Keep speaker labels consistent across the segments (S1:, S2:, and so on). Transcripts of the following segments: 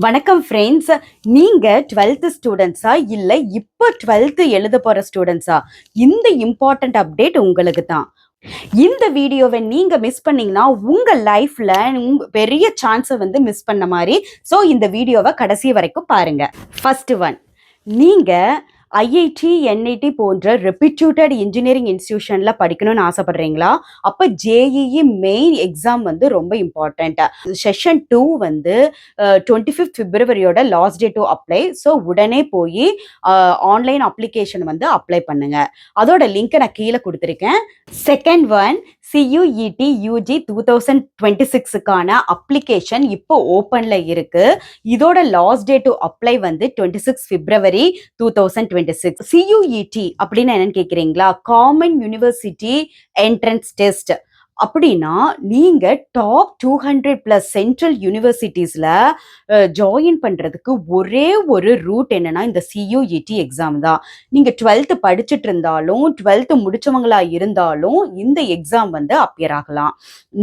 S1: வணக்கம் ஃப்ரெண்ட்ஸ். நீங்க 12th ஸ்டூடெண்ட்ஸா இல்ல இப்போ 12th எழுத போற ஸ்டூடெண்ட்ஸா? இந்த இம்பார்ட்டன்ட் அப்டேட் உங்களுக்கு தான். இந்த வீடியோவை நீங்க மிஸ் பண்ணீங்கன்னா உங்க லைஃப்ல பெரிய சான்ஸை மிஸ் பண்ண மாதிரி. ஸோ இந்த வீடியோவை கடைசி வரைக்கும் பாருங்க. ஃபர்ஸ்ட் ஒன், நீங்க ஐஐடி என்ஐடி போன்ற ரெப்யூட்டட் இன்ஜினியரிங் இன்ஸ்டிடியூஷன்ல படிக்கணும்னு ஆசைப்படுறீங்களா? அப்போ ஜேஇஇ மெயின் எக்ஸாம் ரொம்ப இம்பார்ட்டன்ட். செஷன் 2 25th பிப்ரவரியோட last day to apply. So உடனே போய் ஆன்லைன் அப்ளிகேஷன் அப்ளை பண்ணுங்க. அதோட லிங்க் நான் கீழே கொடுத்துருக்கேன். செகண்ட் ஒன், CUET UG 2026க்கான அப்ளிகேஷன் இப்போ ஓப்பன்ல இருக்கு. இதோட last day to apply 26 February 2026. CUET அப்படின்னு என்னன்னு கேக்குறீங்களா? Common university entrance test. அப்படின்னா நீங்க டாப் 200+ சென்ட்ரல் யூனிவர்சிட்டிஸ்ல ஜாயின் பண்றதுக்கு ஒரே ஒரு ரூட் என்னன்னா இந்த CUET எக்ஸாம் தான். நீங்க 12th படிச்சுட்டு இருந்தாலும் 12th முடிச்சவங்களா இருந்தாலும் இந்த எக்ஸாம் அப்பியர் ஆகலாம்.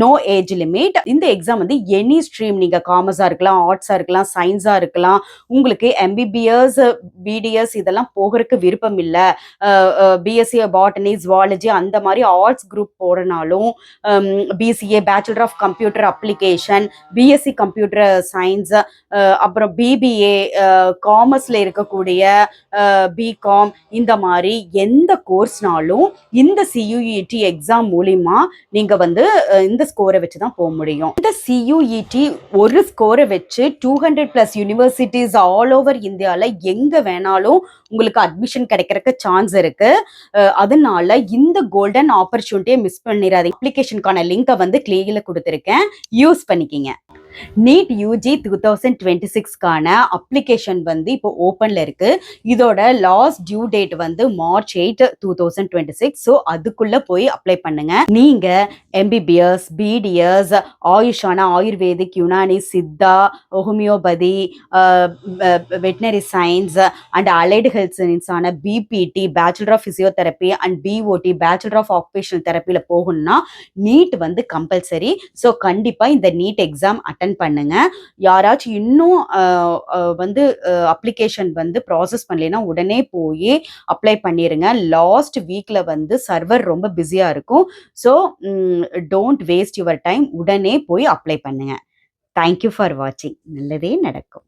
S1: No age limit. இந்த எக்ஸாம் எனி ஸ்ட்ரீம், நீங்க காமர்ஸா இருக்கலாம், ஆர்ட்ஸா இருக்கலாம், சயின்ஸா இருக்கலாம். உங்களுக்கு MBBS BDS இதெல்லாம் போகிறதுக்கு விருப்பம் இல்லை, BSc பாட்டனி ஜுவாலஜி அந்த மாதிரி ஆர்ட்ஸ் குரூப் போறனாலும், BCA bachelor of computer application, BSc computer science, அப்புறம் BBA காமர்ஸ்ல இருக்கக்கூடிய பிகாம், இந்த மாதிரி எந்த கோர்ஸ்னாலும் இந்த CUET எக்ஸாம் மூலியமா நீங்க இந்த ஸ்கோரை வச்சு தான் போக முடியும். இந்த CUET ஒரு ஸ்கோரை வச்சு 200+ யூனிவர்சிட்டிஸ் ஆல் ஓவர் இந்தியாவில் எங்க வேணாலும் உங்களுக்கு அட்மிஷன் கிடைக்கிறதுக்கு சான்ஸ் இருக்கு. அதனால இந்த கோல்டன் ஆப்பர்ச்சுனிட்டியை மிஸ் பண்ணிடாதீங்க. அப்ளிகேஷனுக்கான லிங்கை கீழே கொடுத்துருக்கேன், யூஸ் பண்ணிக்கிங்க. நீட் UG 2026க்கான அப்ளிகேஷன் இப்போ ஓப்பன்ல இருக்கு. இதோட last due date March 8, 2026. So அதுக்குள்ள போய் அப்ளை பண்ணுங்க. நீங்க MBBS BDS ஆயுஷானா ayurvedic, Unani, Siddha, homeopathy, veterinary science and allied health சயின்ஸான BPT bachelor of physiotherapy and BOT bachelor of occupational தெரப்பியில போகணும்னா நீட் கம்பல்சரி. ஸோ கண்டிப்பா இந்த நீட் எக்ஸாம் அட்டன் பண்ணுங்க. யாராச்சும் இன்னும் அப்ளிகேஷன் ப்ராசஸ் பண்ணலைன்னா உடனே போய் அப்ளை பண்ணிருங்க. லாஸ்ட் வீக்ல சர்வர் ரொம்ப பிஸியா இருக்கும். So don't waste your time, உடனே போய் அப்ளை பண்ணுங்க. தேங்க்யூ ஃபார் வாட்சிங். நல்லதே நடக்கும்.